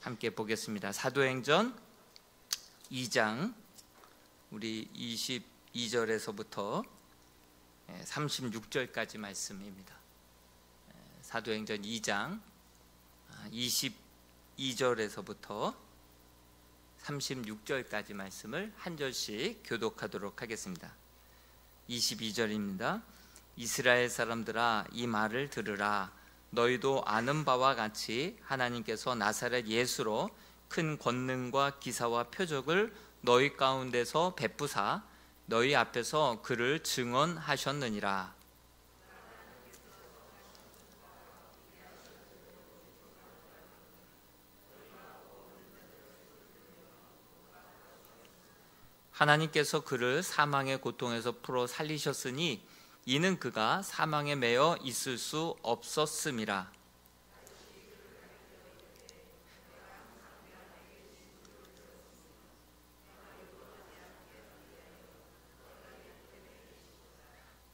함께 보겠습니다. 사도행전 2장 우리 22절에서부터 36절까지 말씀입니다. 사도행전 2장 22절에서부터 36절까지 말씀을 한 절씩 교독하도록 하겠습니다. 22절입니다. 이스라엘 사람들아, 이 말을 들으라. 너희도 아는 바와 같이 하나님께서 나사렛 예수로 큰 권능과 기사와 표적을 너희 가운데서 베푸사 너희 앞에서 그를 증언하셨느니라. 하나님께서 그를 사망의 고통에서 풀어 살리셨으니 이는 그가 사망에 매여 있을 수 없었음이라.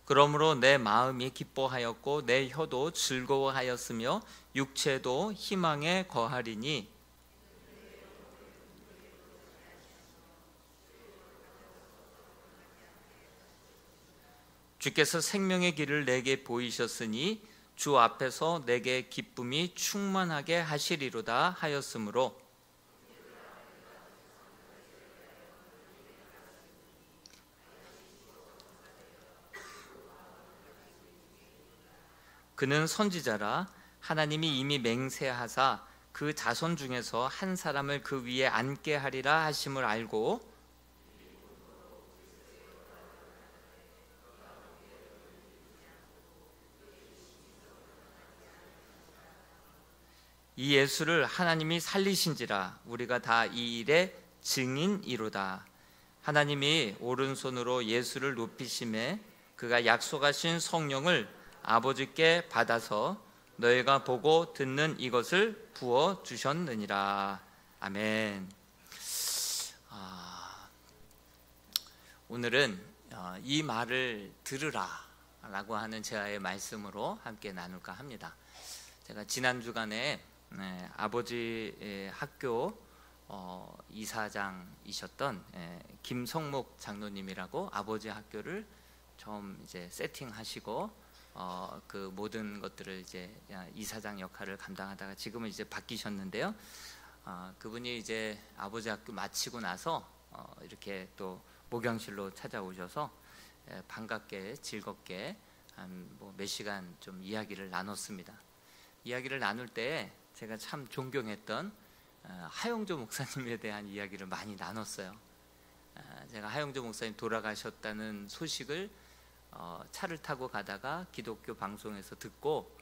그러므로 내 마음이 기뻐하였고 내 혀도 즐거워하였으며 육체도 희망에 거하리니 주께서 생명의 길을 내게 보이셨으니 주 앞에서 내게 기쁨이 충만하게 하시리로다 하였으므로 그는 선지자라. 하나님이 이미 맹세하사 그 자손 중에서 한 사람을 그 위에 앉게 하리라 하심을 알고 이 예수를 하나님이 살리신지라. 우리가 다 이 일의 증인이로다. 하나님이 오른손으로 예수를 높이심에 그가 약속하신 성령을 아버지께 받아서 너희가 보고 듣는 이것을 부어 주셨느니라. 아멘. 오늘은 이 말을 들으라 라고 하는 제아의 말씀으로 함께 나눌까 합니다. 제가 지난 주간에 아버지 학교 이사장이셨던 김성목 장로님이라고 아버지 학교를 처음 이제 세팅하시고 그 모든 것들을 이제 이사장 역할을 감당하다가 지금은 이제 바뀌셨는데요. 그분이 이제 아버지 학교 마치고 나서 이렇게 또 목양실로 찾아오셔서 반갑게 즐겁게 한 몇 시간 좀 이야기를 나눴습니다. 이야기를 나눌 때 제가 참 존경했던 하용조 목사님에 대한 이야기를 많이 나눴어요. 제가 하용조 목사님 돌아가셨다는 소식을 차를 타고 가다가 기독교 방송에서 듣고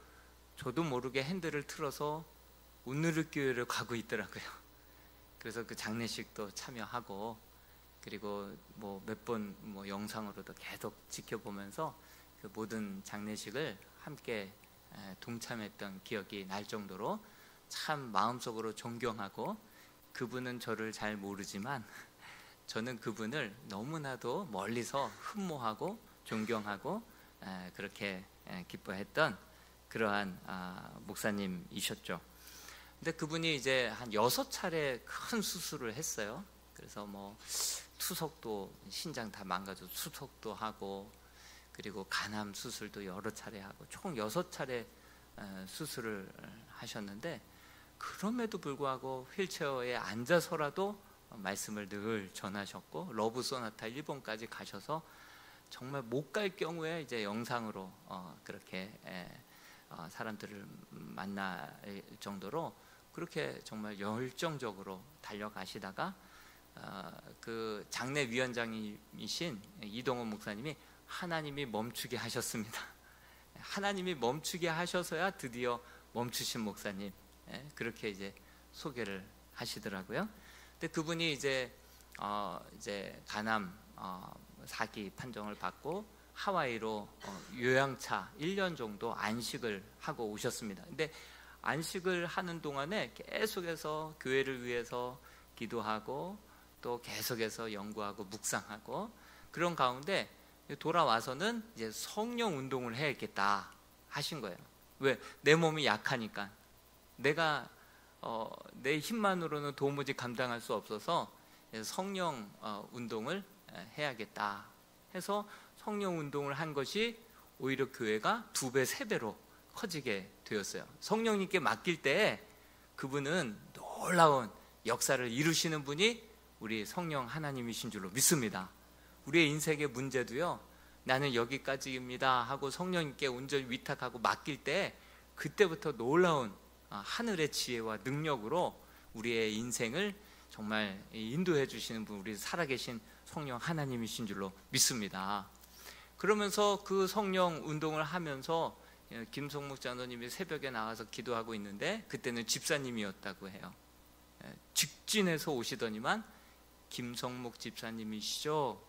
저도 모르게 핸들을 틀어서 운누르교회를 가고 있더라고요. 그래서 그 장례식도 참여하고 그리고 뭐 몇 번 영상으로도 계속 지켜보면서 그 모든 장례식을 함께 동참했던 기억이 날 정도로 참 마음속으로 존경하고, 그분은 저를 잘 모르지만 저는 그분을 너무나도 멀리서 흠모하고 존경하고 그렇게 기뻐했던 그러한 목사님이셨죠. 근데 그분이 이제 한 6차례 큰 수술을 했어요. 그래서 뭐 투석도 신장 다 망가져서 투석도 하고 그리고 간암 수술도 여러 차례 하고 총 6차례 수술을 하셨는데, 그럼에도 불구하고 휠체어에 앉아서라도 말씀을 늘 전하셨고 러브 소나타 일본까지 가셔서 정말 못 갈 경우에 이제 영상으로 그렇게 사람들을 만날 정도로 그렇게 정말 열정적으로 달려가시다가 그 장례위원장이신 이동원 목사님이 하나님이 멈추게 하셨습니다. 하나님이 멈추게 하셔서야 드디어 멈추신 목사님, 그렇게 이제 소개를 하시더라고요. 근데 그분이 이제 간암 4기 판정을 받고 하와이로 요양차 1년 정도 안식을 하고 오셨습니다. 근데 안식을 하는 동안에 계속해서 교회를 위해서 기도하고 또 계속해서 연구하고 묵상하고 그런 가운데 돌아와서는 이제 성령 운동을 해야겠다 하신 거예요. 왜? 내 몸이 약하니까. 내가 내 힘만으로는 도무지 감당할 수 없어서 성령 운동을 해야겠다 해서 성령 운동을 한 것이 오히려 교회가 2배, 3배로 커지게 되었어요. 성령님께 맡길 때 그분은 놀라운 역사를 이루시는 분이 우리 성령 하나님이신 줄로 믿습니다. 우리의 인생의 문제도요, 나는 여기까지입니다 하고 성령님께 온전히 위탁하고 맡길 때 그때부터 놀라운 하늘의 지혜와 능력으로 우리의 인생을 정말 인도해 주시는 분, 우리 살아계신 성령 하나님이신 줄로 믿습니다. 그러면서 그 성령 운동을 하면서 김성묵 장로님이 새벽에 나와서 기도하고 있는데 그때는 집사님이었다고 해요. 직진해서 오시더니만 김성묵 집사님이시죠?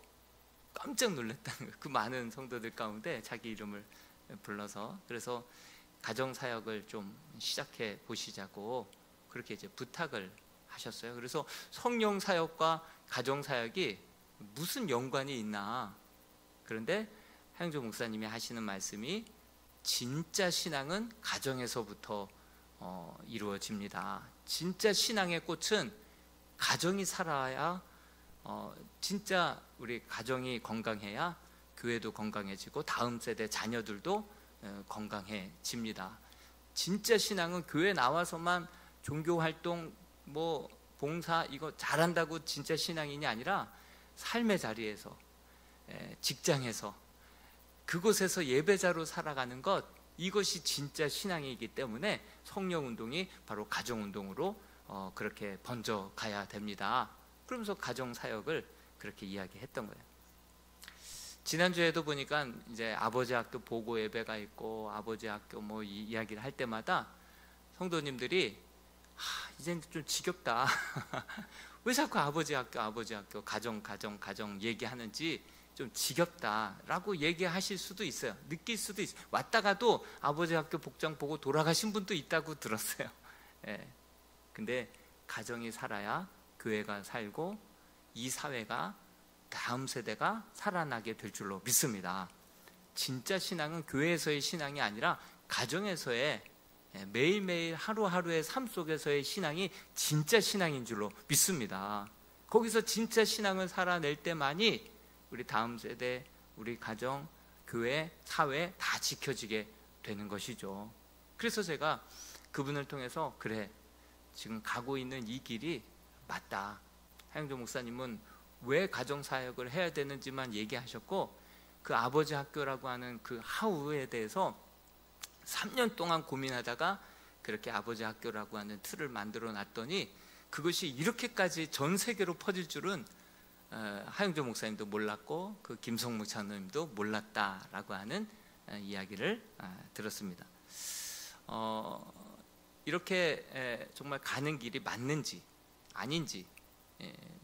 깜짝 놀랐다는 거예요. 그 많은 성도들 가운데 자기 이름을 불러서. 그래서 가정사역을 좀 시작해 보시자고 그렇게 이제 부탁을 하셨어요. 그래서 성령사역과 가정사역이 무슨 연관이 있나. 그런데 하영조 목사님이 하시는 말씀이 진짜 신앙은 가정에서부터 이루어집니다. 진짜 신앙의 꽃은 가정이 살아야, 진짜 우리 가정이 건강해야 교회도 건강해지고 다음 세대 자녀들도 건강해집니다. 진짜 신앙은 교회 나와서만 종교활동, 봉사 이거 잘한다고 진짜 신앙인이 아니라 삶의 자리에서, 직장에서, 그곳에서 예배자로 살아가는 것, 이것이 진짜 신앙이기 때문에 성령운동이 바로 가정운동으로 그렇게 번져가야 됩니다. 그러면서 가정사역을 그렇게 이야기했던 거예요. 지난주에도 보니까 이제 아버지 학교 보고 예배가 있고 아버지 학교 이야기를 할 때마다 성도님들이 이제는 좀 지겹다. 왜 자꾸 아버지 학교 가정 얘기하는지 좀 지겹다라고 얘기하실 수도 있어요. 느낄 수도 있어요. 왔다가도 아버지 학교 복장 보고 돌아가신 분도 있다고 들었어요. 근데 가정이 살아야 교회가 살고 이 사회가, 다음 세대가 살아나게 될 줄로 믿습니다. 진짜 신앙은 교회에서의 신앙이 아니라 가정에서의, 매일매일 하루하루의 삶 속에서의 신앙이 진짜 신앙인 줄로 믿습니다. 거기서 진짜 신앙을 살아낼 때만이 우리 다음 세대, 우리 가정, 교회, 사회 다 지켜지게 되는 것이죠. 그래서 제가 그분을 통해서 그래, 지금 가고 있는 이 길이 맞다. 하영조 목사님은 왜 가정사역을 해야 되는지만 얘기하셨고, 그 아버지 학교라고 하는 그 하우에 대해서 3년 동안 고민하다가 그렇게 아버지 학교라고 하는 틀을 만들어 놨더니 그것이 이렇게까지 전 세계로 퍼질 줄은 하영조 목사님도 몰랐고 그 김성묵 장로님도 몰랐다라고 하는 이야기를 들었습니다. 이렇게 정말 가는 길이 맞는지 아닌지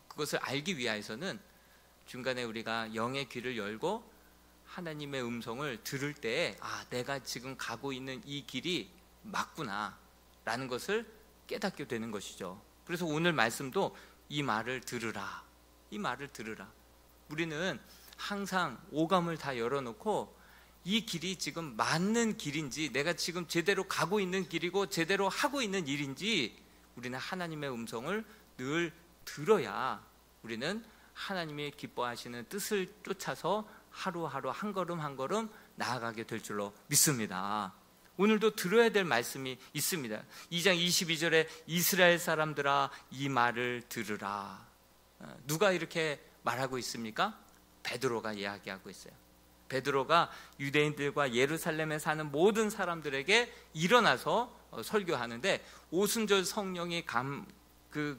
그것을 알기 위해서는 중간에 우리가 영의 귀를 열고 하나님의 음성을 들을 때 내가 지금 가고 있는 이 길이 맞구나 라는 것을 깨닫게 되는 것이죠. 그래서 오늘 말씀도 이 말을 들으라, 이 말을 들으라. 우리는 항상 오감을 다 열어놓고 이 길이 지금 맞는 길인지, 내가 지금 제대로 가고 있는 길이고 제대로 하고 있는 일인지 우리는 하나님의 음성을 늘 들어야 우리는 하나님이 기뻐하시는 뜻을 쫓아서 하루하루 한 걸음 한 걸음 나아가게 될 줄로 믿습니다. 오늘도 들어야 될 말씀이 있습니다. 2장 22절에 이스라엘 사람들아 이 말을 들으라. 누가 이렇게 말하고 있습니까? 베드로가 이야기하고 있어요. 베드로가 유대인들과 예루살렘에 사는 모든 사람들에게 일어나서 설교하는데 오순절 성령이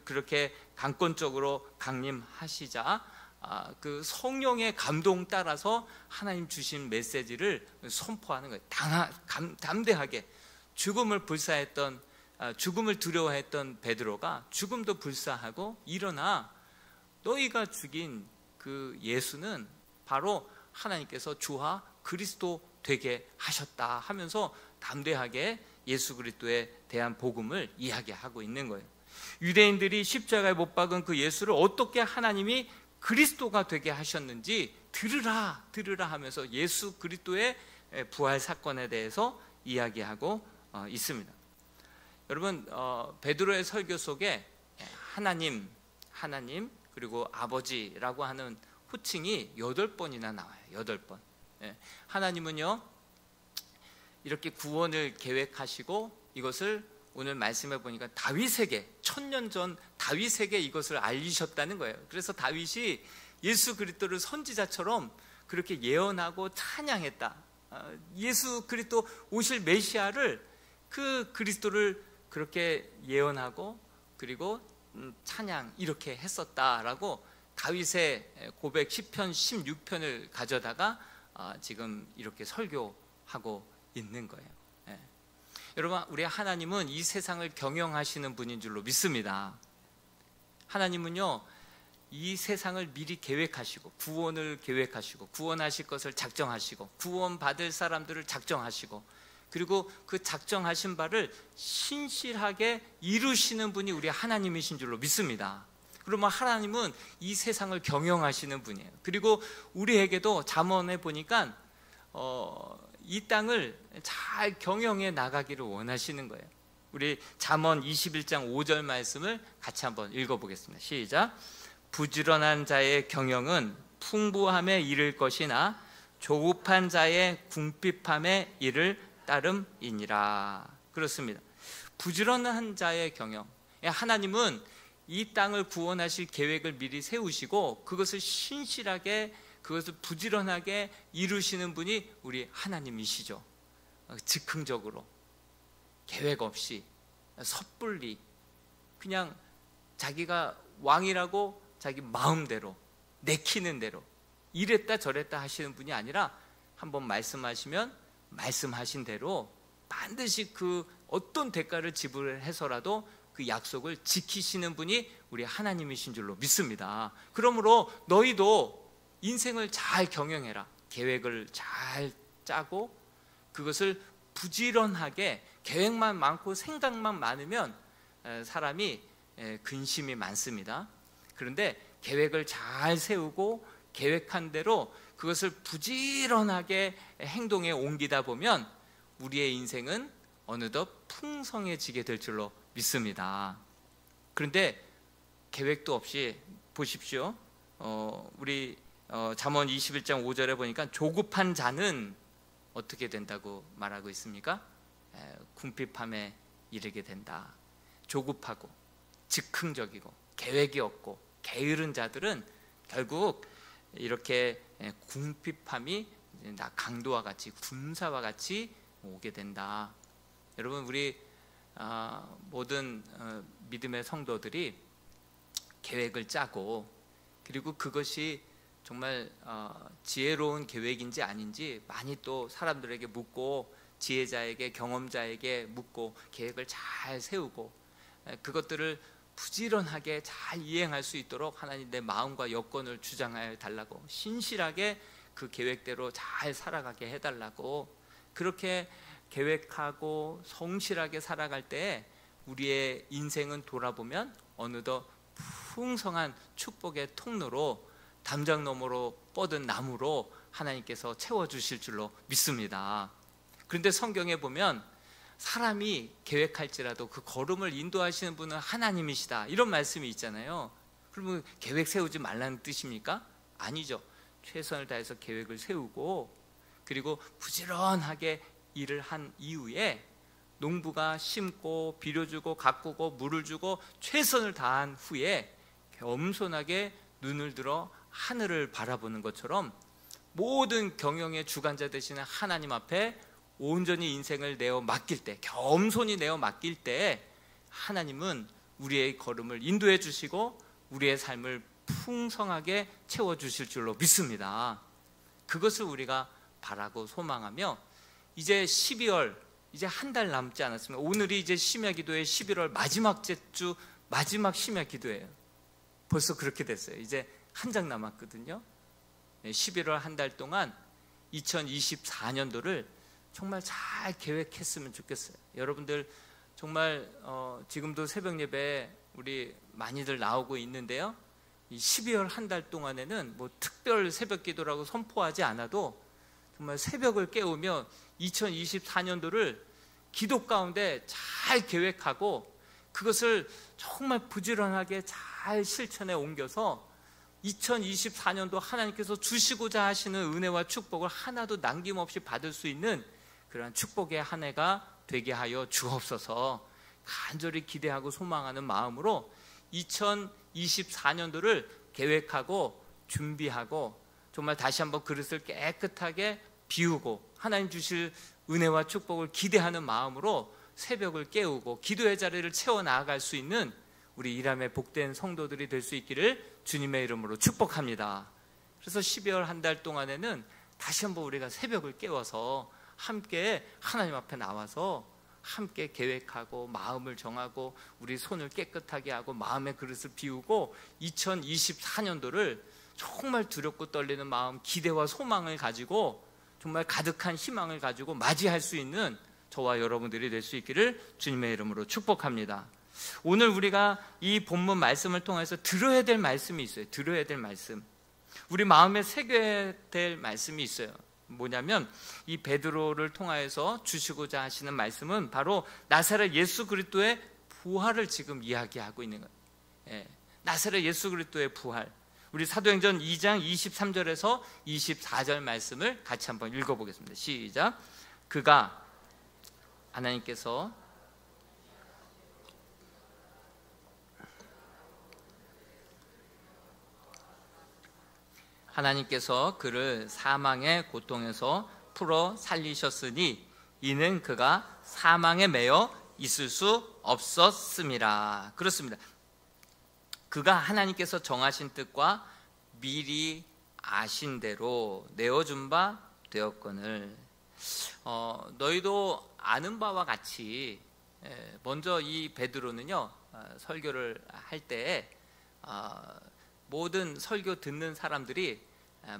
그렇게 강권적으로 강림하시자 그 성령의 감동 따라서 하나님 주신 메시지를 선포하는 거예요. 담대하게 죽음을 두려워했던 베드로가 죽음도 불사하고 일어나 너희가 죽인 그 예수는 바로 하나님께서 주와 그리스도 되게 하셨다 하면서 담대하게 예수 그리스도에 대한 복음을 이야기하고 있는 거예요. 유대인들이 십자가에 못 박은 그 예수를 어떻게 하나님이 그리스도가 되게 하셨는지 들으라 하면서 예수 그리스도의 부활 사건에 대해서 이야기하고 있습니다. 여러분 베드로의 설교 속에 하나님 그리고 아버지라고 하는 호칭이 8번이나 나와요. 8번. 하나님은요 이렇게 구원을 계획하시고 이것을 오늘 말씀해 보니까 다윗에게 1000년 전 다윗에게 이것을 알리셨다는 거예요. 그래서 다윗이 예수 그리스도를 선지자처럼 그렇게 예언하고 찬양했다. 예수 그리스도 오실 메시아를 그 그리스도를 그렇게 예언하고 그리고 찬양 이렇게 했었다라고 다윗의 고백 10편 16편을 가져다가 지금 이렇게 설교하고 있는 거예요. 여러분 우리 하나님은 이 세상을 경영하시는 분인 줄로 믿습니다. 하나님은요 이 세상을 미리 계획하시고 구원을 계획하시고 구원하실 것을 작정하시고 구원받을 사람들을 작정하시고 그리고 그 작정하신 바를 신실하게 이루시는 분이 우리 하나님이신 줄로 믿습니다. 그러면 하나님은 이 세상을 경영하시는 분이에요. 그리고 우리에게도 잠언에 보니까 이 땅을 잘 경영해 나가기를 원하시는 거예요. 우리 잠언 21장 5절 말씀을 같이 한번 읽어보겠습니다. 시작. 부지런한 자의 경영은 풍부함에 이를 것이나 조급한 자의 궁핍함에 이를 따름이니라. 그렇습니다. 부지런한 자의 경영, 하나님은 이 땅을 구원하실 계획을 미리 세우시고 그것을 신실하게 그것을 부지런하게 이루시는 분이 우리 하나님이시죠. 즉흥적으로 계획 없이 섣불리 그냥 자기가 왕이라고 자기 마음대로 내키는 대로 이랬다 저랬다 하시는 분이 아니라 한번 말씀하시면 말씀하신 대로 반드시 그 어떤 대가를 지불해서라도 그 약속을 지키시는 분이 우리 하나님이신 줄로 믿습니다. 그러므로 너희도 인생을 잘 경영해라. 계획을 잘 짜고 그것을 부지런하게 계획만 많고 생각만 많으면 사람이 근심이 많습니다. 그런데 계획을 잘 세우고 계획한 대로 그것을 부지런하게 행동에 옮기다 보면 우리의 인생은 어느덧 풍성해지게 될 줄로 믿습니다. 그런데 계획도 없이 보십시오. 우리 잠언 21장 5절에 보니까 조급한 자는 어떻게 된다고 말하고 있습니까? 궁핍함에 이르게 된다. 조급하고 즉흥적이고 계획이 없고 게으른 자들은 결국 이렇게 궁핍함이 강도와 같이 군사와 같이 오게 된다. 여러분 우리 모든 믿음의 성도들이 계획을 짜고 그리고 그것이 정말 지혜로운 계획인지 아닌지 많이 또 사람들에게 묻고 지혜자에게 경험자에게 묻고 계획을 잘 세우고 그것들을 부지런하게 잘 이행할 수 있도록 하나님 내 마음과 여건을 주장하여 달라고 신실하게 그 계획대로 잘 살아가게 해달라고 그렇게 계획하고 성실하게 살아갈 때 우리의 인생은 돌아보면 어느덧 풍성한 축복의 통로로 담장 너머로 뻗은 나무로 하나님께서 채워주실 줄로 믿습니다. 그런데 성경에 보면 사람이 계획할지라도 그 걸음을 인도하시는 분은 하나님이시다 이런 말씀이 있잖아요. 그러면 계획 세우지 말라는 뜻입니까? 아니죠. 최선을 다해서 계획을 세우고 그리고 부지런하게 일을 한 이후에 농부가 심고 비료 주고 가꾸고 물을 주고 최선을 다한 후에 겸손하게 눈을 들어 하늘을 바라보는 것처럼 모든 경영의 주관자 되시는 하나님 앞에 온전히 인생을 내어 맡길 때 겸손히 내어 맡길 때 하나님은 우리의 걸음을 인도해 주시고 우리의 삶을 풍성하게 채워주실 줄로 믿습니다. 그것을 우리가 바라고 소망하며 이제 12월 이제 한 달 남지 않았습니다. 오늘이 이제 심야 기도의 11월 마지막 주 마지막 심야 기도예요. 벌써 그렇게 됐어요. 이제 한 장 남았거든요. 11월 한 달 동안 2024년도를 정말 잘 계획했으면 좋겠어요. 여러분들 정말 지금도 새벽 예배에 우리 많이들 나오고 있는데요. 이 12월 한 달 동안에는 뭐 특별 새벽 기도라고 선포하지 않아도 정말 새벽을 깨우며 2024년도를 기도 가운데 잘 계획하고 그것을 정말 부지런하게 잘 실천에 옮겨서 2024년도 하나님께서 주시고자 하시는 은혜와 축복을 하나도 남김없이 받을 수 있는 그런 축복의 한 해가 되게 하여 주옵소서. 간절히 기대하고 소망하는 마음으로 2024년도를 계획하고 준비하고 정말 다시 한번 그릇을 깨끗하게 비우고 하나님 주실 은혜와 축복을 기대하는 마음으로 새벽을 깨우고 기도의 자리를 채워 나아갈 수 있는 우리 이람의 복된 성도들이 될 수 있기를 주님의 이름으로 축복합니다. 그래서 12월 한 달 동안에는 다시 한번 우리가 새벽을 깨워서 함께 하나님 앞에 나와서 함께 계획하고 마음을 정하고 우리 손을 깨끗하게 하고 마음의 그릇을 비우고 2024년도를 정말 두렵고 떨리는 마음, 기대와 소망을 가지고 정말 가득한 희망을 가지고 맞이할 수 있는 저와 여러분들이 될 수 있기를 주님의 이름으로 축복합니다. 오늘 우리가 이 본문 말씀을 통해서 들어야 될 말씀이 있어요. 들어야 될 말씀, 우리 마음에 새겨야 될 말씀이 있어요. 뭐냐면 이 베드로를 통하여서 주시고자 하시는 말씀은 바로 나사렛 예수 그리스도의 부활을 지금 이야기하고 있는 거예요. 나사렛 예수 그리스도의 부활. 우리 사도행전 2장 23절에서 24절 말씀을 같이 한번 읽어보겠습니다. 시작. 그가 하나님께서 그를 사망의 고통에서 풀어 살리셨으니 이는 그가 사망에 매여 있을 수 없었음이라. 그렇습니다. 그가 하나님께서 정하신 뜻과 미리 아신 대로 내어준 바 되었거늘 너희도 아는 바와 같이. 먼저 이 베드로는요, 설교를 할 때 모든 설교 듣는 사람들이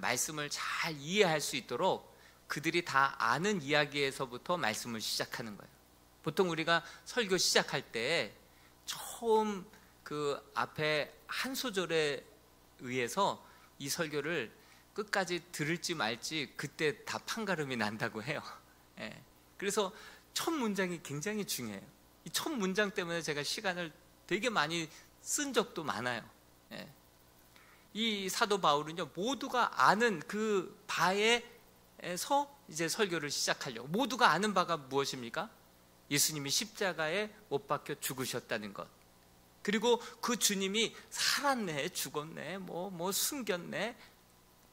말씀을 잘 이해할 수 있도록 그들이 다 아는 이야기에서부터 말씀을 시작하는 거예요. 보통 우리가 설교 시작할 때 처음 그 앞에 한 소절에 의해서 이 설교를 끝까지 들을지 말지 그때 다 판가름이 난다고 해요. 그래서 첫 문장이 굉장히 중요해요. 이 첫 문장 때문에 제가 시간을 되게 많이 쓴 적도 많아요. 이 사도 바울은요, 모두가 아는 그 바에서 이제 설교를 시작하려고. 모두가 아는 바가 무엇입니까? 예수님이 십자가에 못 박혀 죽으셨다는 것, 그리고 그 주님이 살았네, 죽었네, 뭐 숨겼네,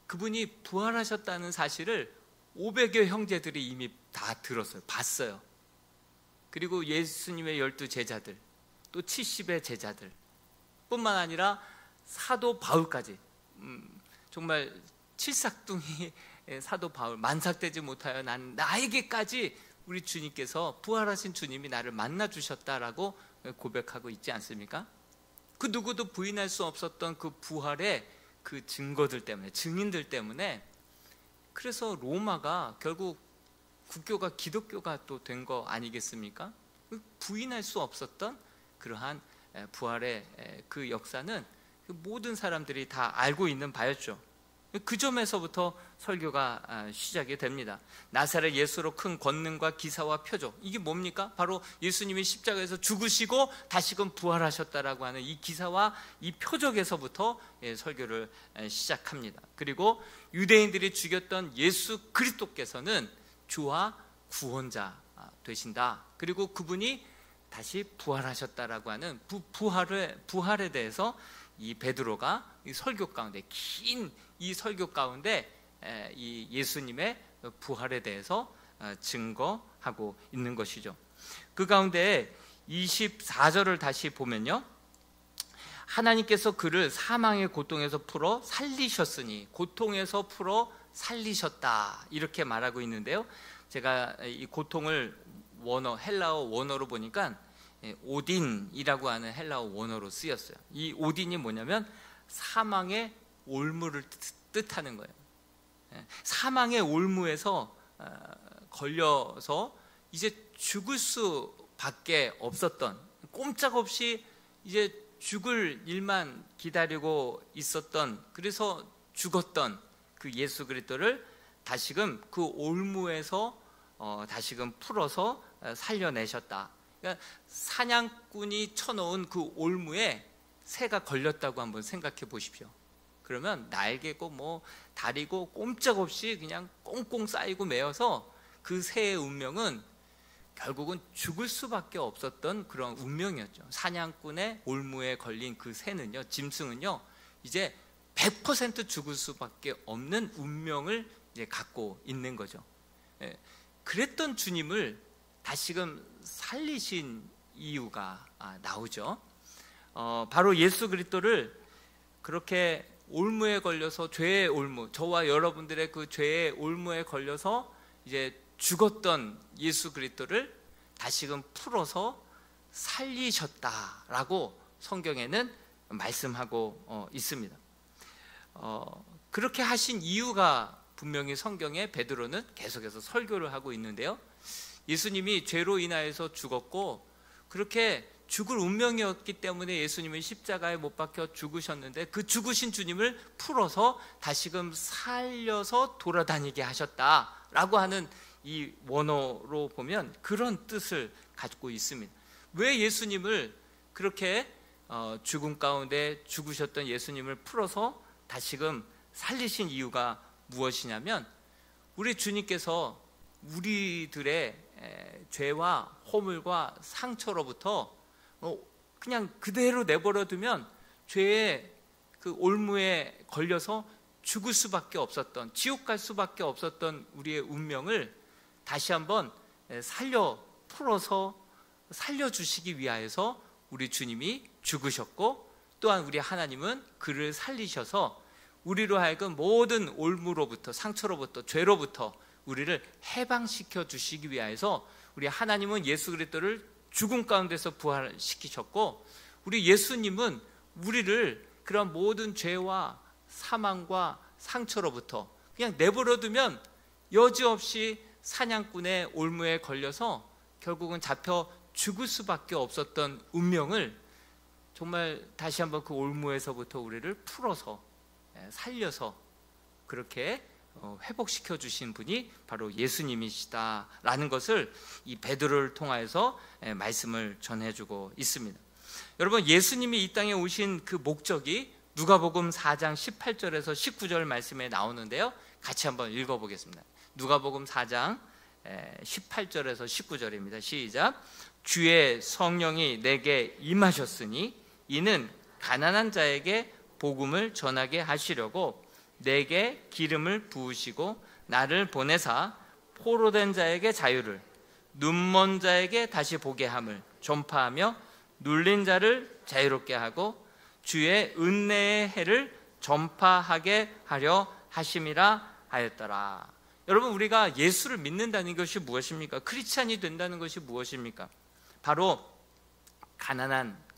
그분이 부활하셨다는 사실을 500여 형제들이 이미 다 들었어요. 봤어요. 그리고 예수님의 12제자들, 또 70의 제자들 뿐만 아니라 사도 바울까지, 정말 칠삭둥이 사도 바울, 만삭되지 못하여 난 나에게까지 우리 주님께서, 부활하신 주님이 나를 만나 주셨다라고 고백하고 있지 않습니까? 그 누구도 부인할 수 없었던 그 부활의 그 증거들 때문에, 증인들 때문에, 그래서 로마가 결국 국교가 기독교가 또 된 거 아니겠습니까? 부인할 수 없었던 그러한 부활의 그 역사는 모든 사람들이 다 알고 있는 바였죠. 그 점에서부터 설교가 시작이 됩니다. 나사렛 예수로 큰 권능과 기사와 표적, 이게 뭡니까? 바로 예수님이 십자가에서 죽으시고 다시금 부활하셨다라고 하는 이 기사와 이 표적에서부터 설교를 시작합니다. 그리고 유대인들이 죽였던 예수 그리스도께서는 주와 구원자 되신다. 그리고 그분이 다시 부활하셨다라고 하는 부활에 대해서 이 베드로가 이 설교 가운데, 긴 이 설교 가운데 이 예수님의 부활에 대해서 증거하고 있는 것이죠. 그 가운데 24절을 다시 보면요, 하나님께서 그를 사망의 고통에서 풀어 살리셨으니, 고통에서 풀어 살리셨다, 이렇게 말하고 있는데요, 제가 이 고통을 헬라어 원어로 보니까 오딘이라고 하는 헬라어 원어로 쓰였어요. 이 오딘이 뭐냐면 사망의 올무를 뜻하는 거예요. 사망의 올무에서 걸려서 이제 죽을 수밖에 없었던, 꼼짝없이 이제 죽을 일만 기다리고 있었던, 그래서 죽었던 그 예수 그리스도를 다시금 그 올무에서 다시금 풀어서 살려내셨다. 그러니까 사냥꾼이 쳐놓은 그 올무에 새가 걸렸다고 한번 생각해 보십시오. 그러면 날개고 뭐 다리고 꼼짝없이 그냥 꽁꽁 쌓이고 매여서 그 새의 운명은 결국은 죽을 수밖에 없었던 그런 운명이었죠. 사냥꾼의 올무에 걸린 그 새는요, 짐승은요, 이제 100% 죽을 수밖에 없는 운명을 이제 갖고 있는 거죠. 그랬던 주님을 다시금 살리신 이유가 나오죠. 바로 예수 그리스도를 그렇게 올무에 걸려서, 죄의 올무, 저와 여러분들의 그 죄의 올무에 걸려서 이제 죽었던 예수 그리스도를 다시금 풀어서 살리셨다라고 성경에는 말씀하고 있습니다. 그렇게 하신 이유가 분명히 성경에 베드로는 계속해서 설교를 하고 있는데요, 예수님이 죄로 인하여서 죽었고 그렇게 죽을 운명이었기 때문에 예수님은 십자가에 못 박혀 죽으셨는데, 그 죽으신 주님을 풀어서 다시금 살려서 돌아다니게 하셨다라고 하는 이 원어로 보면 그런 뜻을 갖고 있습니다. 왜 예수님을 그렇게 죽음 가운데 죽으셨던 예수님을 풀어서 다시금 살리신 이유가 무엇이냐면, 우리 주님께서 우리들의 죄와 허물과 상처로부터 그냥 그대로 내버려두면 죄의 그 올무에 걸려서 죽을 수밖에 없었던, 지옥 갈 수밖에 없었던 우리의 운명을 다시 한번 풀어서 살려주시기 위하여서 우리 주님이 죽으셨고, 또한 우리 하나님은 그를 살리셔서 우리로 하여금 모든 올무로부터, 상처로부터, 죄로부터 우리를 해방시켜 주시기 위하여서 우리 하나님은 예수 그리스도를 죽음 가운데서 부활시키셨고, 우리 예수님은 우리를 그런 모든 죄와 사망과 상처로부터 그냥 내버려두면 여지없이 사냥꾼의 올무에 걸려서 결국은 잡혀 죽을 수밖에 없었던 운명을 정말 다시 한번 그 올무에서부터 우리를 풀어서 살려서 그렇게 회복시켜 주신 분이 바로 예수님이시다라는 것을 이 베드로를 통하여서 말씀을 전해주고 있습니다. 여러분, 예수님이 이 땅에 오신 그 목적이 누가복음 4장 18절에서 19절 말씀에 나오는데요, 같이 한번 읽어보겠습니다. 누가복음 4장 18절에서 19절입니다. 시작. 주의 성령이 내게 임하셨으니 이는 가난한 자에게 복음을 전하게 하시려고 내게 기름을 부으시고 나를 보내사 포로된 자에게 자유를, 눈먼 자에게 다시 보게 함을 전파하며 눌린 자를 자유롭게 하고 주의 은혜의 해를 전파하게 하려 하심이라 하였더라. 여러분, 우리가 예수를 믿는다는 것이 무엇입니까? 크리스찬이 된다는 것이 무엇입니까? 바로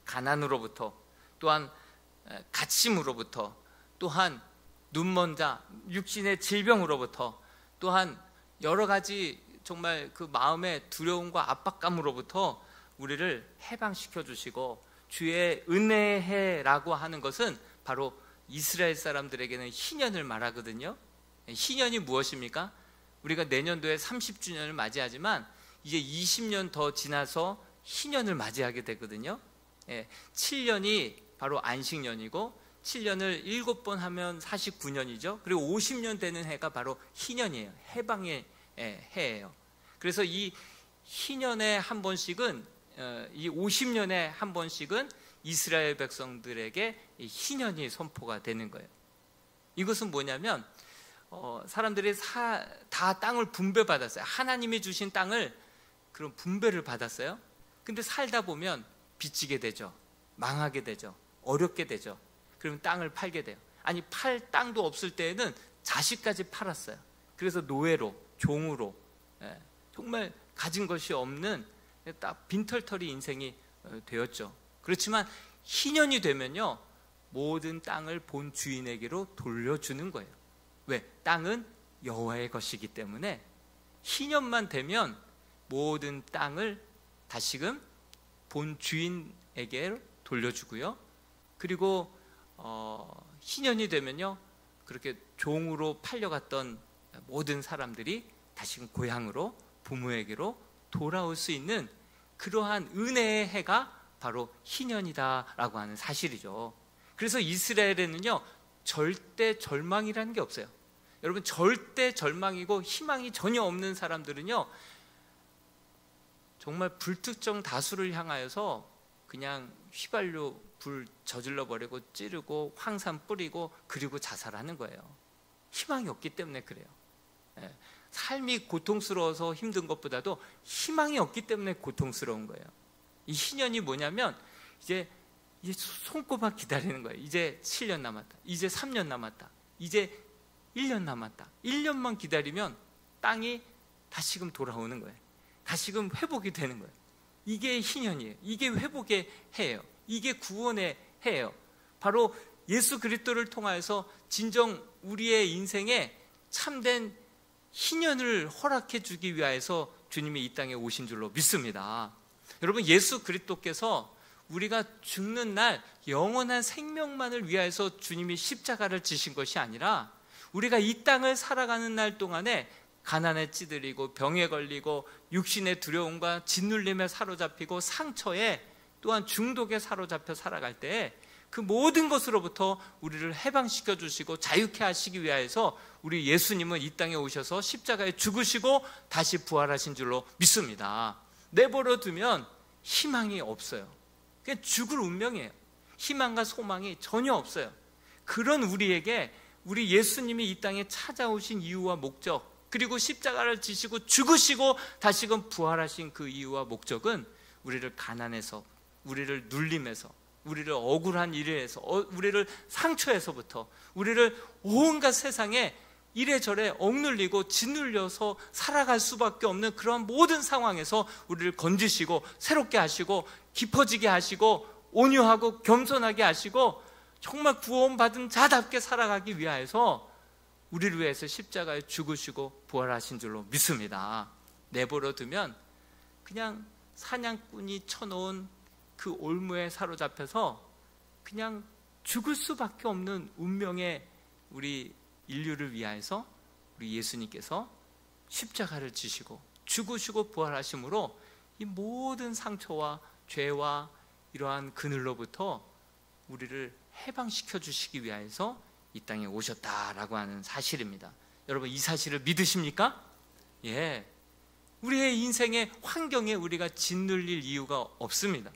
가난으로부터, 또한 갇힘으로부터, 또한 눈먼 자, 육신의 질병으로부터, 또한 여러 가지 정말 그 마음의 두려움과 압박감으로부터 우리를 해방시켜 주시고, 주의 은혜의 해라고 하는 것은 바로 이스라엘 사람들에게는 희년을 말하거든요. 희년이 무엇입니까? 우리가 내년도에 30주년을 맞이하지만 이제 20년 더 지나서 희년을 맞이하게 되거든요. 7년이 바로 안식년이고 7년을 7번 하면 49년이죠. 그리고 50년 되는 해가 바로 희년이에요. 해방의 해예요. 그래서 이 희년에 한 번씩은, 이 50년에 한 번씩은 이스라엘 백성들에게 희년이 선포가 되는 거예요. 이것은 뭐냐면 사람들이 다 땅을 분배받았어요. 하나님이 주신 땅을 그런 분배를 받았어요. 근데 살다 보면 빚지게 되죠. 망하게 되죠. 어렵게 되죠. 그러면 땅을 팔게 돼요. 아니, 팔 땅도 없을 때에는 자식까지 팔았어요. 그래서 노예로, 종으로, 정말 가진 것이 없는 딱 빈털터리 인생이 되었죠. 그렇지만 희년이 되면요, 모든 땅을 본 주인에게로 돌려주는 거예요. 왜? 땅은 여호와의 것이기 때문에 희년만 되면 모든 땅을 다시금 본 주인에게 돌려주고요. 그리고 희년이 되면요, 그렇게 종으로 팔려갔던 모든 사람들이 다시금 고향으로 부모에게로 돌아올 수 있는 그러한 은혜의 해가 바로 희년이다라고 하는 사실이죠. 그래서 이스라엘에는요, 절대 절망이라는 게 없어요. 여러분, 절대 절망이고 희망이 전혀 없는 사람들은요, 정말 불특정 다수를 향하여서 그냥 휘발유 불 저질러 버리고 찌르고 황산 뿌리고 그리고 자살하는 거예요. 희망이 없기 때문에 그래요. 삶이 고통스러워서 힘든 것보다도 희망이 없기 때문에 고통스러운 거예요. 이 희년이 뭐냐면 이제 손꼽아 기다리는 거예요. 이제 7년 남았다, 이제 3년 남았다, 이제 1년 남았다. 1년만 기다리면 땅이 다시금 돌아오는 거예요. 다시금 회복이 되는 거예요. 이게 희년이에요. 이게 회복의 해예요. 이게 구원의 해예요. 바로 예수 그리스도를 통하여서 진정 우리의 인생에 참된 희년을 허락해 주기 위하여서 주님이 이 땅에 오신 줄로 믿습니다. 여러분, 예수 그리스도께서 우리가 죽는 날 영원한 생명만을 위하여서 주님이 십자가를 지신 것이 아니라 우리가 이 땅을 살아가는 날 동안에 가난에 찌들리고 병에 걸리고 육신의 두려움과 짓눌림에 사로잡히고 상처에 또한 중독에 사로잡혀 살아갈 때 그 모든 것으로부터 우리를 해방시켜 주시고 자유케 하시기 위하여서 우리 예수님은 이 땅에 오셔서 십자가에 죽으시고 다시 부활하신 줄로 믿습니다. 내버려 두면 희망이 없어요. 그냥 죽을 운명이에요. 희망과 소망이 전혀 없어요. 그런 우리에게 우리 예수님이 이 땅에 찾아오신 이유와 목적, 그리고 십자가를 지시고 죽으시고 다시금 부활하신 그 이유와 목적은 우리를 가난해서, 우리를 눌림에서, 우리를 억울한 일에서, 우리를 상처에서부터, 우리를 온갖 세상에 이래저래 억눌리고 짓눌려서 살아갈 수밖에 없는 그런 모든 상황에서 우리를 건지시고 새롭게 하시고 깊어지게 하시고 온유하고 겸손하게 하시고 정말 구원받은 자답게 살아가기 위하여서 우리를 위해서 십자가에 죽으시고 부활하신 줄로 믿습니다. 내버려 두면 그냥 사냥꾼이 쳐놓은 그 올무에 사로잡혀서 그냥 죽을 수밖에 없는 운명의 우리 인류를 위하여서 우리 예수님께서 십자가를 지시고 죽으시고 부활하심으로 이 모든 상처와 죄와 이러한 그늘로부터 우리를 해방시켜 주시기 위하여서 이 땅에 오셨다라고 하는 사실입니다. 여러분, 이 사실을 믿으십니까? 예, 우리의 인생의 환경에 우리가 짓눌릴 이유가 없습니다.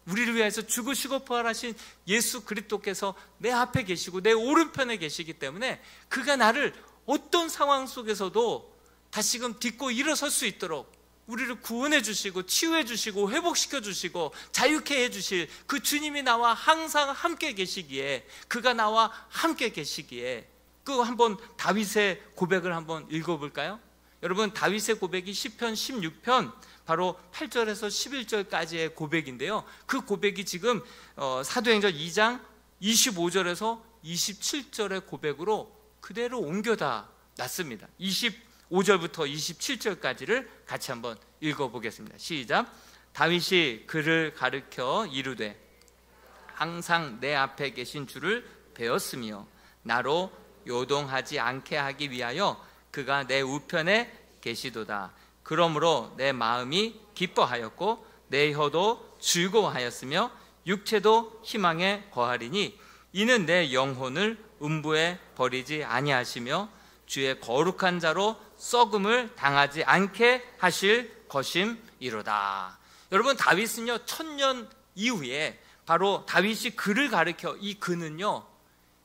우리를 위해서 죽으시고 부활하신 예수 그리스도께서 내 앞에 계시고 내 오른편에 계시기 때문에 그가 나를 어떤 상황 속에서도 다시금 딛고 일어설 수 있도록 우리를 구원해 주시고 치유해 주시고 회복시켜 주시고 자유케 해 주실 그 주님이 나와 항상 함께 계시기에, 그가 나와 함께 계시기에, 그 한번 다윗의 고백을 한번 읽어볼까요? 여러분, 다윗의 고백이 시편 16편 바로 8절에서 11절까지의 고백인데요, 그 고백이 지금 사도행전 2장 25절에서 27절의 고백으로 그대로 옮겨다 놨습니다. 25절부터 27절까지를 같이 한번 읽어보겠습니다. 시작. 다윗이 그를 가르쳐 이르되 항상 내 앞에 계신 주를 배웠으며 나로 요동하지 않게 하기 위하여 그가 내 우편에 계시도다. 그러므로 내 마음이 기뻐하였고 내 혀도 즐거워하였으며 육체도 희망에 거하리니 이는 내 영혼을 음부에 버리지 아니하시며 주의 거룩한 자로 썩음을 당하지 않게 하실 것임이로다. 여러분, 다윗은요 1000년 이후에 바로 다윗이 그를 가르쳐, 이 그는요,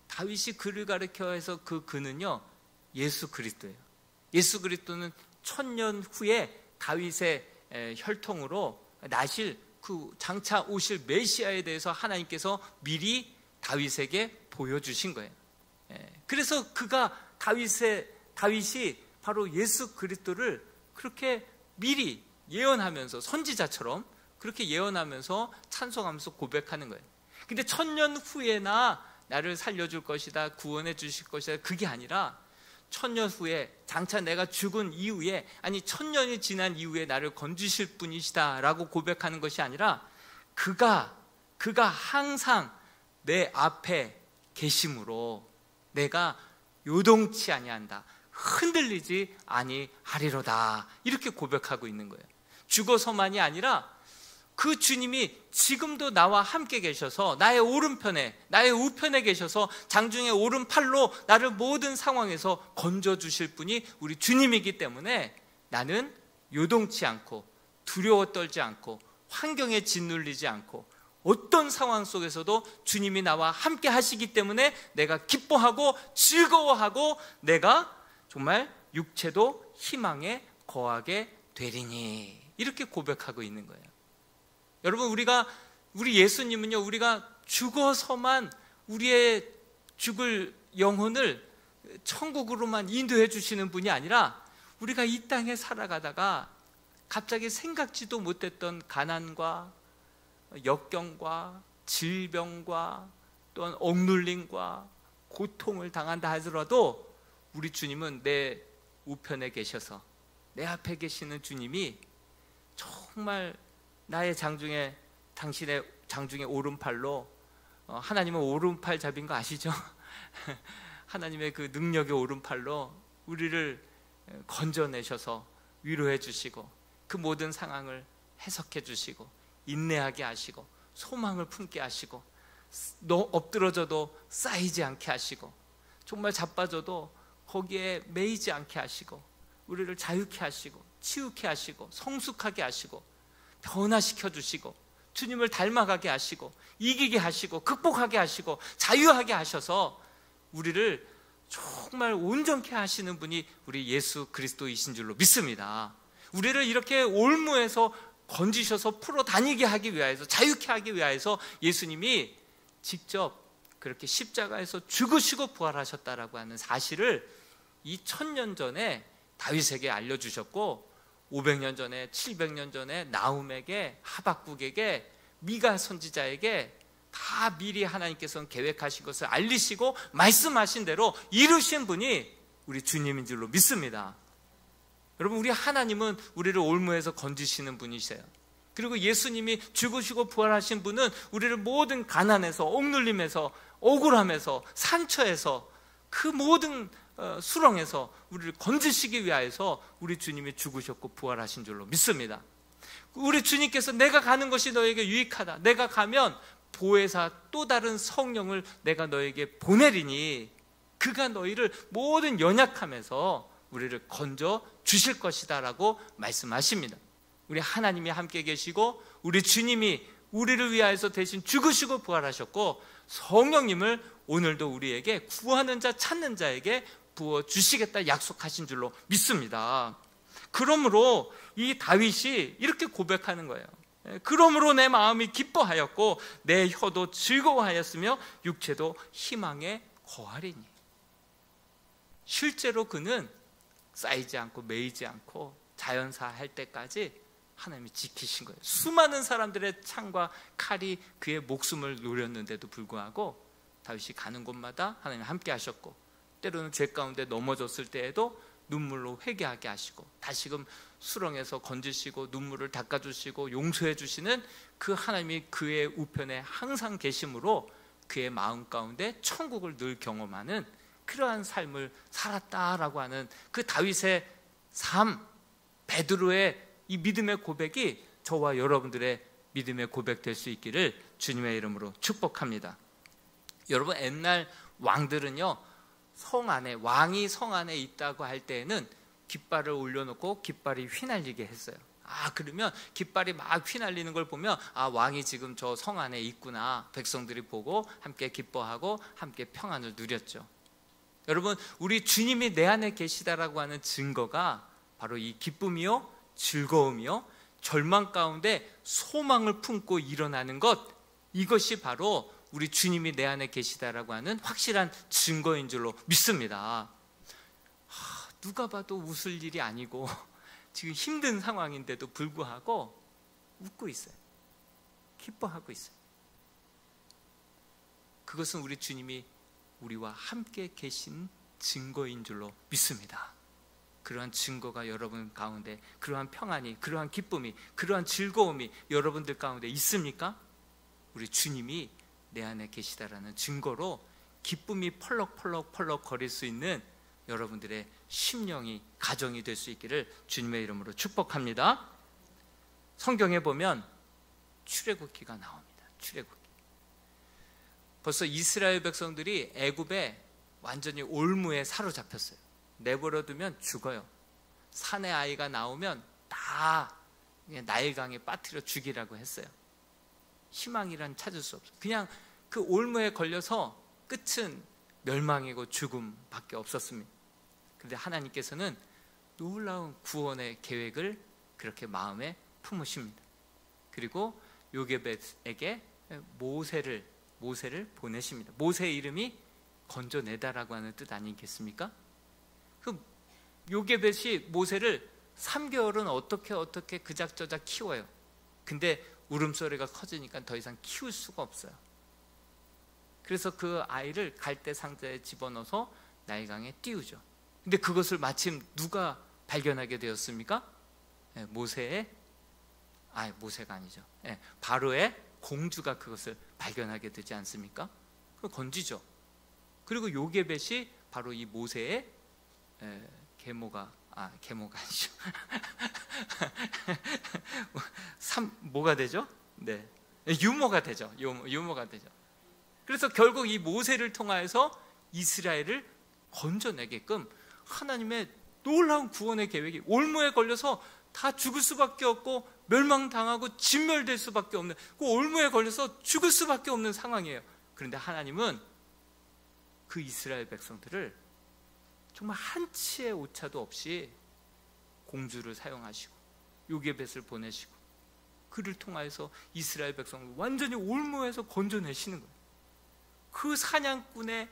다윗이 그를 가르쳐 해서 그 그는요 예수 그리스도예요. 예수 그리스도는 1000년 후에 다윗의 혈통으로 나실 그 장차 오실 메시아에 대해서 하나님께서 미리 다윗에게 보여주신 거예요. 그래서 그가 다윗이 바로 예수 그리스도를 그렇게 미리 예언하면서, 선지자처럼 그렇게 예언하면서 찬송하면서 고백하는 거예요. 근데 1000년 후에나 나를 살려줄 것이다, 구원해 주실 것이다, 그게 아니라 1000년 후에, 장차 내가 죽은 이후에, 아니 1000년이 지난 이후에 나를 건지실 분이시다 라고 고백하는 것이 아니라 그가 항상 내 앞에 계심으로 내가 요동치 아니한다, 흔들리지 아니하리로다. 이렇게 고백하고 있는 거예요. 죽어서만이 아니라 그 주님이 지금도 나와 함께 계셔서 나의 오른편에, 나의 우편에 계셔서 장중의 오른팔로 나를 모든 상황에서 건져주실 분이 우리 주님이기 때문에 나는 요동치 않고 두려워 떨지 않고 환경에 짓눌리지 않고 어떤 상황 속에서도 주님이 나와 함께 하시기 때문에 내가 기뻐하고 즐거워하고 내가 정말 육체도 희망에 거하게 되리니, 이렇게 고백하고 있는 거예요. 여러분, 우리 예수님은요, 우리가 죽어서만 우리의 죽을 영혼을 천국으로만 인도해 주시는 분이 아니라 우리가 이 땅에 살아가다가 갑자기 생각지도 못했던 가난과 역경과 질병과 또한 억눌림과 고통을 당한다 하더라도 우리 주님은 내 우편에 계셔서, 내 앞에 계시는 주님이 정말 나의 장중에, 당신의 장중에 오른팔로, 하나님은 오른팔 잡인 거 아시죠? 하나님의 그 능력의 오른팔로 우리를 건져내셔서 위로해 주시고 그 모든 상황을 해석해 주시고 인내하게 하시고 소망을 품게 하시고 엎드러져도 쌓이지 않게 하시고 정말 자빠져도 거기에 매이지 않게 하시고 우리를 자유케 하시고 치유케 하시고 성숙하게 하시고 변화시켜 주시고 주님을 닮아가게 하시고 이기게 하시고 극복하게 하시고 자유하게 하셔서 우리를 정말 온전케 하시는 분이 우리 예수 그리스도이신 줄로 믿습니다. 우리를 이렇게 올무에서 건지셔서 풀어 다니게 하기 위하여서, 자유케 하기 위하여서 예수님이 직접 그렇게 십자가에서 죽으시고 부활하셨다라고 하는 사실을 2000년 전에 다윗에게 알려주셨고 500년 전에, 700년 전에 나훔에게, 하박국에게, 미가 선지자에게 다 미리 하나님께서는 계획하신 것을 알리시고 말씀하신 대로 이루신 분이 우리 주님인 줄로 믿습니다. 여러분, 우리 하나님은 우리를 올무에서 건지시는 분이세요. 그리고 예수님이 죽으시고 부활하신 분은 우리를 모든 가난에서, 억눌림에서, 억울함에서, 상처에서, 그 모든 수렁에서 우리를 건지시기 위하여서 우리 주님이 죽으셨고 부활하신 줄로 믿습니다. 우리 주님께서 내가 가는 것이 너에게 유익하다, 내가 가면 보혜사 또 다른 성령을 내가 너에게 보내리니 그가 너희를 모든 연약함에서 우리를 건져 주실 것이다 라고 말씀하십니다. 우리 하나님이 함께 계시고 우리 주님이 우리를 위하여서 대신 죽으시고 부활하셨고 성령님을 오늘도 우리에게 구하는 자, 찾는 자에게 부어주시겠다 약속하신 줄로 믿습니다. 그러므로 이 다윗이 이렇게 고백하는 거예요. 그러므로 내 마음이 기뻐하였고 내 혀도 즐거워하였으며 육체도 희망에 거하리니. 실제로 그는 쌓이지 않고 매이지 않고 자연사 할 때까지 하나님이 지키신 거예요. 수많은 사람들의 창과 칼이 그의 목숨을 노렸는데도 불구하고 다윗이 가는 곳마다 하나님 함께 하셨고, 때로는 죄 가운데 넘어졌을 때에도 눈물로 회개하게 하시고 다시금 수렁에서 건지시고 눈물을 닦아주시고 용서해 주시는 그 하나님이 그의 우편에 항상 계심으로 그의 마음 가운데 천국을 늘 경험하는 그러한 삶을 살았다라고 하는 그 다윗의 삶, 베드로의 이 믿음의 고백이 저와 여러분들의 믿음의 고백 될 수 있기를 주님의 이름으로 축복합니다. 여러분, 옛날 왕들은요, 성 안에, 왕이 성 안에 있다고 할 때에는 깃발을 올려놓고 깃발이 휘날리게 했어요. 그러면 깃발이 막 휘날리는 걸 보면 왕이 지금 저 성 안에 있구나, 백성들이 보고 함께 기뻐하고 함께 평안을 누렸죠. 여러분, 우리 주님이 내 안에 계시다라고 하는 증거가 바로 이 기쁨이요, 즐거움이요, 절망 가운데 소망을 품고 일어나는 것, 이것이 바로 우리 주님이 내 안에 계시다라고 하는 확실한 증거인 줄로 믿습니다. 누가 봐도 웃을 일이 아니고 지금 힘든 상황인데도 불구하고 웃고 있어요. 기뻐하고 있어요. 그것은 우리 주님이 우리와 함께 계신 증거인 줄로 믿습니다. 그러한 증거가 여러분 가운데, 그러한 평안이, 그러한 기쁨이, 그러한 즐거움이 여러분들 가운데 있습니까? 우리 주님이 내 안에 계시다라는 증거로 기쁨이 펄럭펄럭 거릴 수 있는 여러분들의 심령이 가정이 될 수 있기를 주님의 이름으로 축복합니다. 성경에 보면 출애굽기가 나옵니다. 출애굽기. 벌써 이스라엘 백성들이 애굽에 완전히 올무에 사로잡혔어요. 내버려두면 죽어요. 산의 아이가 나오면 다 나일강에 빠뜨려 죽이라고 했어요. 희망이란 찾을 수 없어요. 그냥 그 올무에 걸려서 끝은 멸망이고 죽음밖에 없었습니다. 그런데 하나님께서는 놀라운 구원의 계획을 그렇게 마음에 품으십니다. 그리고 요게벳에게 모세를 보내십니다. 모세의 이름이 건져내다라고 하는 뜻 아니겠습니까? 그 요게벳이 모세를 3개월은 어떻게 그작저작 키워요. 근데 울음소리가 커지니까 더 이상 키울 수가 없어요. 그래서 그 아이를 갈대 상자에 집어넣어서 나일강에 띄우죠. 근데 그것을 마침 누가 발견하게 되었습니까? 모세가 아니죠. 바로의 공주가 그것을 발견하게 되지 않습니까? 그걸 건지죠. 그리고 요게벳이 바로 이 모세의 계모가 아니죠. 뭐가 되죠? 네, 유모가 되죠. 유모가 되죠. 그래서 결국 이 모세를 통하여서 이스라엘을 건져내게끔 하나님의 놀라운 구원의 계획이 올무에 걸려서 다 죽을 수밖에 없고 멸망당하고 진멸될 수밖에 없는, 그 올무에 걸려서 죽을 수밖에 없는 상황이에요. 그런데 하나님은 그 이스라엘 백성들을 정말 한치의 오차도 없이 공주를 사용하시고 요게벳을 보내시고 그를 통하여서 이스라엘 백성을 완전히 올무에서 건져내시는 거예요. 그 사냥꾼의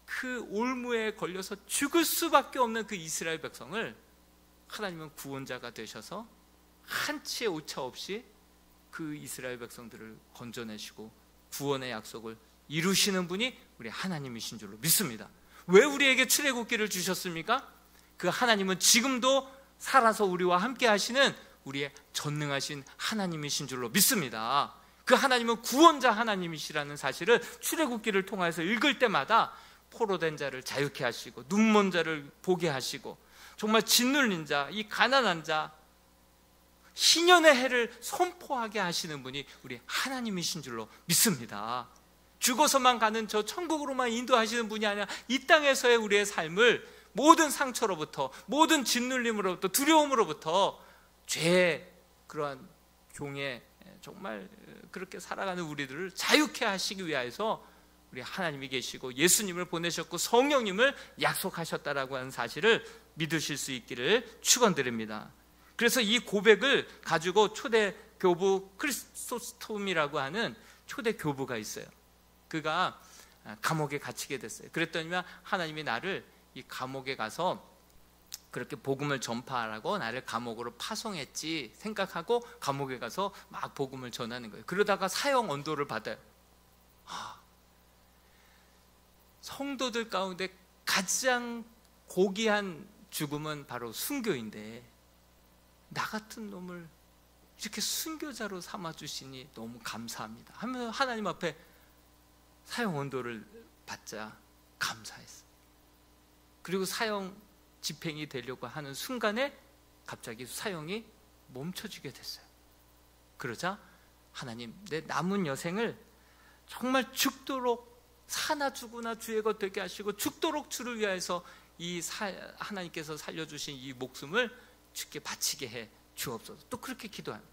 그 올무에 걸려서 죽을 수밖에 없는 그 이스라엘 백성을 하나님은 구원자가 되셔서 한치의 오차 없이 그 이스라엘 백성들을 건져내시고 구원의 약속을 이루시는 분이 우리 하나님이신 줄로 믿습니다. 왜 우리에게 출애굽기를 주셨습니까? 그 하나님은 지금도 살아서 우리와 함께 하시는 우리의 전능하신 하나님이신 줄로 믿습니다. 그 하나님은 구원자 하나님이시라는 사실을 출애굽기를 통해서 읽을 때마다 포로된 자를 자유케 하시고 눈먼 자를 보게 하시고 정말 짓눌린 자, 이 가난한 자, 희년의 해를 선포하게 하시는 분이 우리 하나님이신 줄로 믿습니다. 죽어서만 가는 저 천국으로만 인도하시는 분이 아니라 이 땅에서의 우리의 삶을 모든 상처로부터, 모든 짓눌림으로부터, 두려움으로부터, 죄의 그러한 종의 정말 그렇게 살아가는 우리들을 자유케 하시기 위해서 우리 하나님이 계시고 예수님을 보내셨고 성령님을 약속하셨다라고 하는 사실을 믿으실 수 있기를 축원드립니다. 그래서 이 고백을 가지고 초대 교부 크리스토스톰이라고 하는 초대 교부가 있어요. 그가 감옥에 갇히게 됐어요. 그랬더니만 하나님이 나를 이 감옥에 가서 그렇게 복음을 전파하라고 나를 감옥으로 파송했지 생각하고 감옥에 가서 막 복음을 전하는 거예요. 그러다가 사형 언도를 받아요. 성도들 가운데 가장 고귀한 죽음은 바로 순교인데 나 같은 놈을 이렇게 순교자로 삼아주시니 너무 감사합니다 하면 하나님 앞에 사형 언도를 받자 감사했어요. 그리고 사형 집행이 되려고 하는 순간에 갑자기 사형이 멈춰지게 됐어요. 그러자 하나님, 내 남은 여생을 정말 죽도록 사나 죽으나 주의 것 되게 하시고 죽도록 주를 위하여서 하나님께서 살려주신 이 목숨을 주께 바치게 해 주옵소서. 또 그렇게 기도합니다.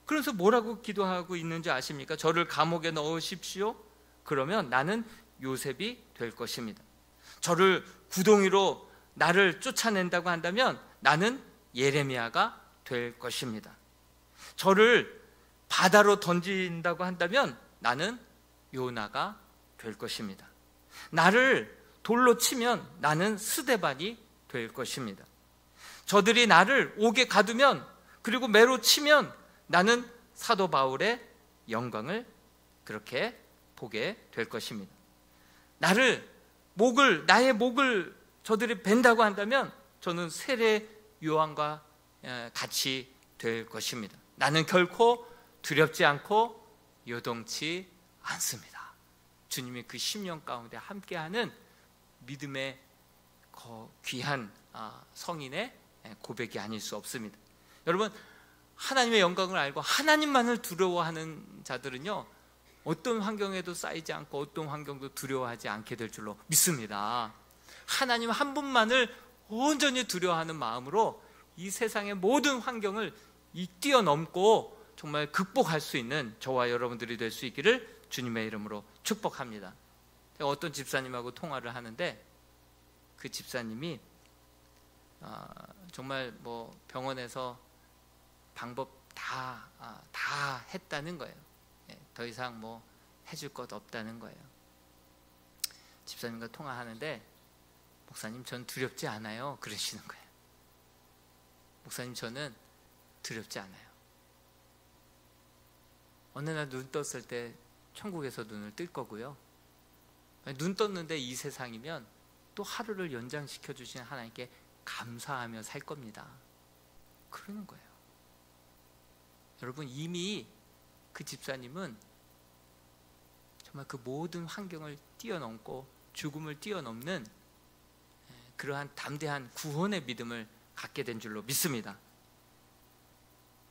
그래서 뭐라고 기도하고 있는지 아십니까? 저를 감옥에 넣으십시오. 그러면 나는 요셉이 될 것입니다. 저를 구덩이로 나를 쫓아낸다고 한다면 나는 예레미야가 될 것입니다. 저를 바다로 던진다고 한다면 나는 요나가 될 것입니다. 나를 돌로 치면 나는 스데반이 될 것입니다. 저들이 나를 옥에 가두면 그리고 매로 치면 나는 사도 바울의 영광을 그렇게 보게 될 것입니다. 나의 목을 저들이 벤다고 한다면 저는 세례 요한과 같이 될 것입니다. 나는 결코 두렵지 않고 요동치 않습니다. 주님이 그 심령 가운데 함께하는 믿음의 귀한 성인의 고백이 아닐 수 없습니다. 여러분, 하나님의 영광을 알고 하나님만을 두려워하는 자들은요, 어떤 환경에도 쌓이지 않고 어떤 환경도 두려워하지 않게 될 줄로 믿습니다. 하나님 한 분만을 온전히 두려워하는 마음으로 이 세상의 모든 환경을 뛰어넘고 정말 극복할 수 있는 저와 여러분들이 될 수 있기를 주님의 이름으로 축복합니다. 제가 어떤 집사님하고 통화를 하는데 그 집사님이 정말 병원에서 방법 다 했다는 거예요. 더 이상 해줄 것 없다는 거예요. 집사님과 통화하는데, 목사님, 전 두렵지 않아요, 그러시는 거예요. 목사님, 저는 두렵지 않아요. 어느 날 눈 떴을 때 천국에서 눈을 뜰 거고요, 눈 떴는데 이 세상이면 또 하루를 연장시켜 주신 하나님께 감사하며 살 겁니다, 그러는 거예요. 여러분, 이미 그 집사님은 정말 그 모든 환경을 뛰어넘고 죽음을 뛰어넘는 그러한 담대한 구원의 믿음을 갖게 된 줄로 믿습니다.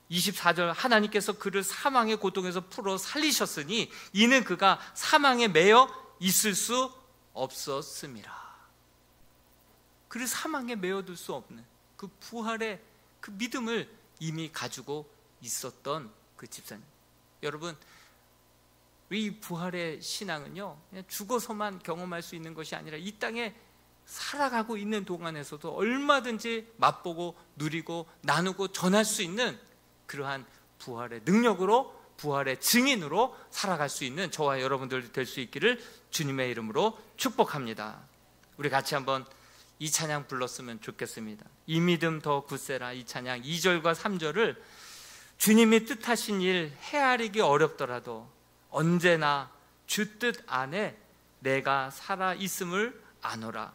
24절, 하나님께서 그를 사망의 고통에서 풀어 살리셨으니 이는 그가 사망에 매여 있을 수 없었음이라. 그를 사망에 매어둘 수 없는 그 부활의 그 믿음을 이미 가지고 있었던 그 집사님. 여러분, 이 부활의 신앙은요, 그냥 죽어서만 경험할 수 있는 것이 아니라 이 땅에 살아가고 있는 동안에서도 얼마든지 맛보고 누리고 나누고 전할 수 있는 그러한 부활의 능력으로, 부활의 증인으로 살아갈 수 있는 저와 여러분들이 될 수 있기를 주님의 이름으로 축복합니다. 우리 같이 한번 이 찬양 불렀으면 좋겠습니다. 이 믿음 더 굳세라. 이 찬양 2절과 3절을 주님이 뜻하신 일 헤아리기 어렵더라도 언제나 주 뜻 안에 내가 살아있음을 아노라.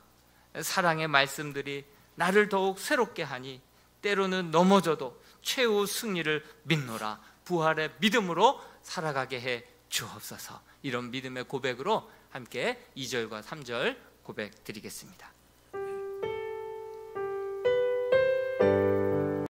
사랑의 말씀들이 나를 더욱 새롭게 하니 때로는 넘어져도 최후 승리를 믿노라. 부활의 믿음으로 살아가게 해 주옵소서. 이런 믿음의 고백으로 함께 2절과 3절 고백 드리겠습니다.